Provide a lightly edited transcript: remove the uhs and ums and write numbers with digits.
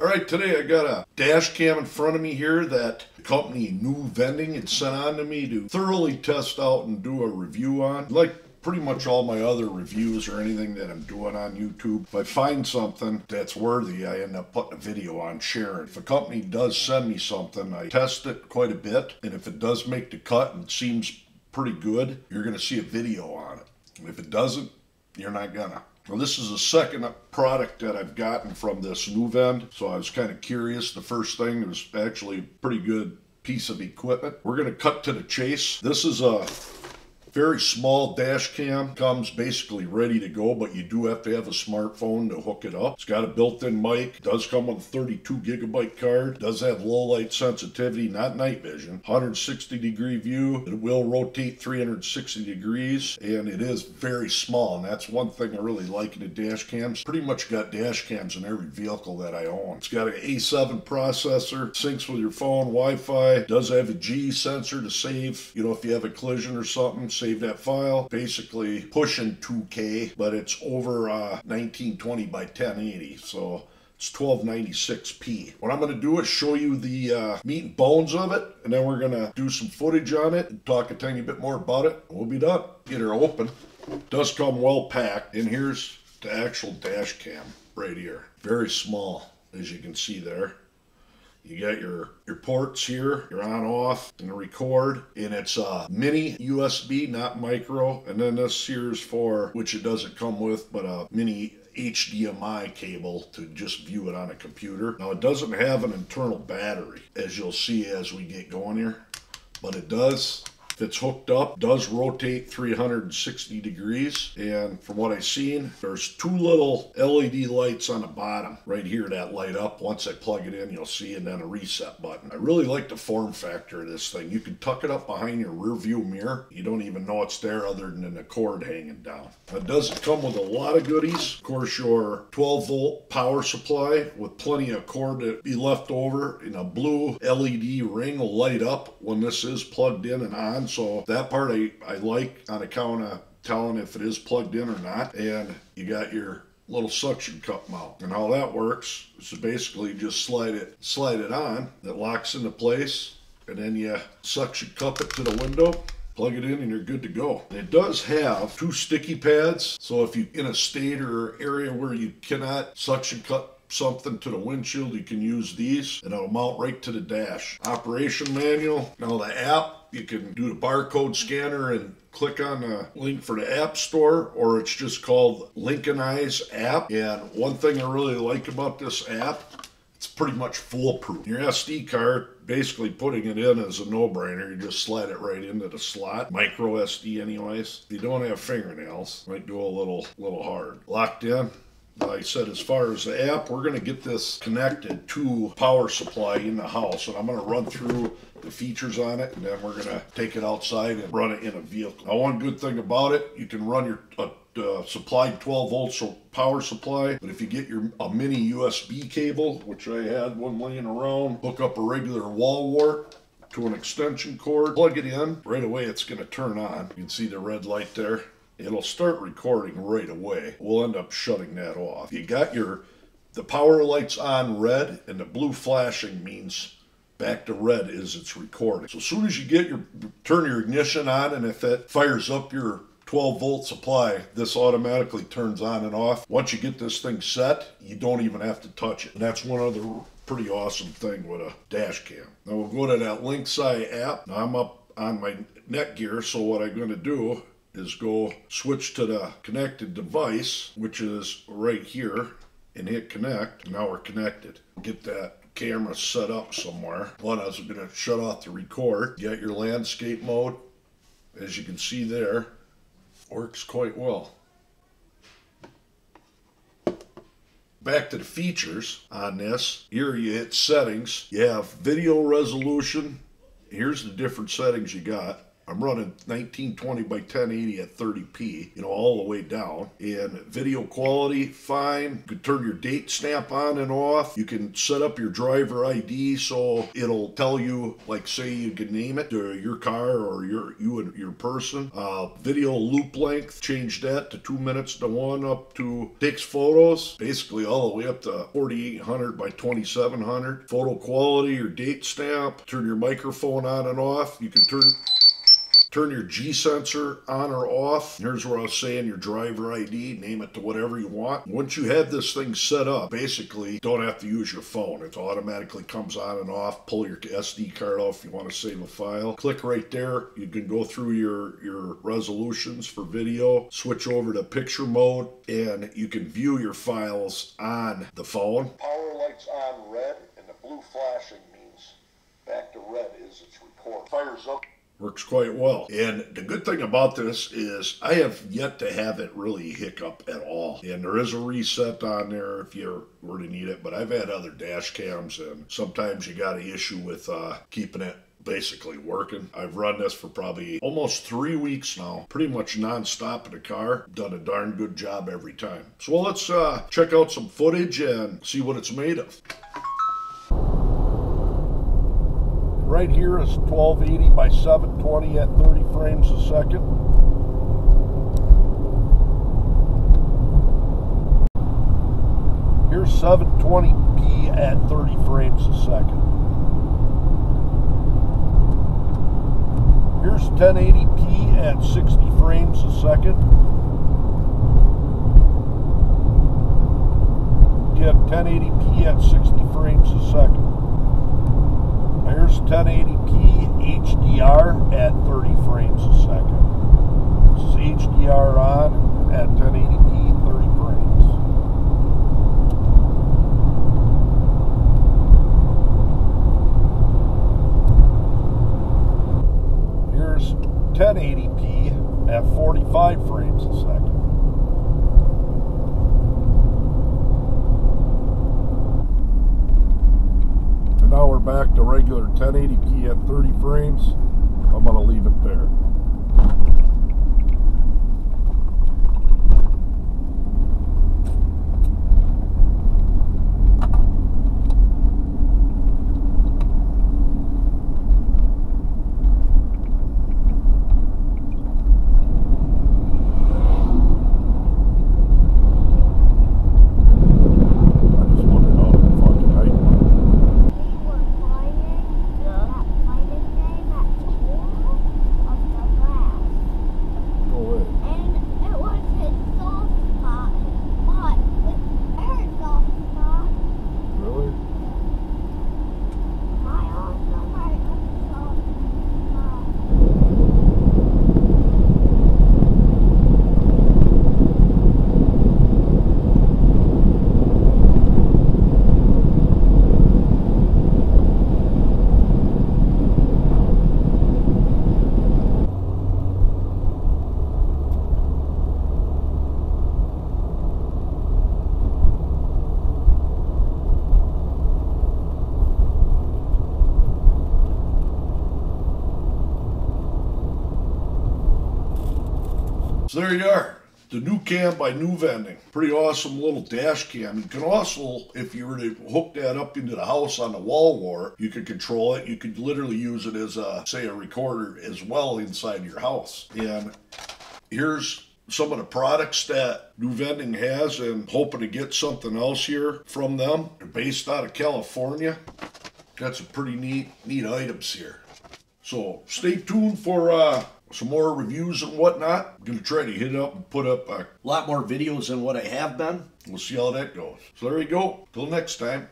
All right, today I got a dash cam in front of me here that the company NuVending had sent on to me to thoroughly test out and do a review on. Like pretty much all my other reviews or anything that I'm doing on YouTube, if I find something that's worthy, I end up putting a video on, sharing. If a company does send me something, I test it quite a bit, and if it does make the cut and seems pretty good, you're going to see a video on it. And if it doesn't, you're not gonna. Well, this is the second product that I've gotten from this NuVend, so I was kind of curious. The first thing was actually a pretty good piece of equipment. We're going to cut to the chase. This is a very small dash cam, comes basically ready to go, but you do have to have a smartphone to hook it up. It's got a built-in mic, does come with a 32 gigabyte card, does have low light sensitivity, not night vision, 160 degree view, it will rotate 360 degrees, and it is very small, and that's one thing I really like in the dash cams. Pretty much got dash cams in every vehicle that I own. It's got an A7 processor, syncs with your phone, Wi-Fi, does have a G sensor to save, if you have a collision or something, save that file. Basically pushing 2K, but it's over 1920 by 1080, so it's 1296p. What I'm going to do is show you the meat and bones of it, and then we're going to do some footage on it and talk a tiny bit more about it. We'll be done. Get her open. It does come well packed, and here's the actual dash cam right here. Very small, as you can see there. You got your ports here, your on off, and the record, and it's a mini USB, not micro, and then this here's for, which it doesn't come with, but a mini HDMI cable to just view it on a computer. Now it doesn't have an internal battery, as you'll see as we get going here, but it does. If it's hooked up, does rotate 360 degrees, and from what I've seen, there's two little LED lights on the bottom right here that light up. Once I plug it in, you'll see, and then a reset button. I really like the form factor of this thing. You can tuck it up behind your rear view mirror. You don't even know it's there other than the cord hanging down. It does come with a lot of goodies. Of course, your 12-volt power supply with plenty of cord to be left over, and a blue LED ring will light up when this is plugged in and on. So that part I like on account of telling if it is plugged in or not. And you got your little suction cup mount, and how that works is to basically just slide it on. It locks into place, and then you suction cup it to the window, plug it in, and you're good to go. And it does have two sticky pads, so if you're in a state or area where you cannot suction cut something to the windshield, you can use these, and it'll mount right to the dash. Operation manual. Now the app, you can do the barcode scanner and click on the link for the app store, or it's just called Linkenize app. And one thing I really like about this app, it's pretty much foolproof. Your SD card, basically putting it in is a no-brainer. You just slide it right into the slot. Micro SD anyways. If you don't have fingernails, might go a little hard. Locked in. Like I said, as far as the app, we're going to get this connected to power supply in the house, and I'm going to run through the features on it, and then we're going to take it outside and run it in a vehicle. Now, one good thing about it, you can run your supplied 12 volts power supply, but if you get a mini USB cable, which I had one laying around, hook up a regular wall wart to an extension cord, plug it in, right away it's going to turn on. You can see the red light there. It'll start recording right away. We'll end up shutting that off. You got the power lights on red, and the blue flashing means back to red is it's recording. So as soon as you turn your ignition on, and if that fires up your 12-volt supply, this automatically turns on and off. Once you get this thing set, you don't even have to touch it. And that's one other pretty awesome thing with a dash cam. Now we'll go to that Linkenize app. Now I'm up on my Netgear, so what I'm going to do is go switch to the connected device, which is right here, and hit connect. Now we're connected. Get that camera set up somewhere. One, I was going to shut off the record. You got your landscape mode. As you can see there, works quite well. Back to the features on this. Here you hit settings. You have video resolution. Here's the different settings you got. I'm running 1920 by 1080 at 30p, all the way down. And video quality, fine. You can turn your date stamp on and off. You can set up your driver ID so it'll tell you, like, say you can name it to your car or you and your person. Video loop length, change that to 2 minutes to 1, up to takes photos, basically all the way up to 4800 by 2700. Photo quality, your date stamp, turn your microphone on and off. You can turn your G sensor on or off. Here's where I was saying your driver ID, name it to whatever you want. Once you have this thing set up, basically don't have to use your phone. It automatically comes on and off. Pull your SD card off if you want to save a file. Click right there. You can go through your resolutions for video, switch over to picture mode, and you can view your files on the phone. Power light's on red, and the blue flashing means back to red is its report. Fires up. Works quite well. And the good thing about this is I have yet to have it really hiccup at all. And there is a reset on there if you were to need it, but I've had other dash cams and sometimes you got an issue with keeping it basically working. I've run this for probably almost 3 weeks now, pretty much non-stop in the car. Done a darn good job every time. So let's check out some footage and see what it's made of. Right here is 1280 by 720 at 30 frames a second. Here's 720p at 30 frames a second. Here's 1080p at 60 frames a second. Again, 1080p at 60 frames a second. Here's 1080p HDR at 30 frames a second. This is HDR on at 1080p, 30 frames. Here's 1080p at 45 frames a second. Now we're back to regular 1080p at 30 frames. I'm going to leave it there. So there you are, the NuCam by NuVending. Pretty awesome little dash cam. You can also, if you were to hook that up into the house on the wall wart, you could control it. You could literally use it as say a recorder as well inside your house. And here's some of the products that NuVending has, and hoping to get something else here from them. They're based out of California. Got some pretty neat items here. So stay tuned for some more reviews and whatnot. I'm going to try to hit it up and put up a lot more videos than what I have been. We'll see how that goes. So there you go. Till next time.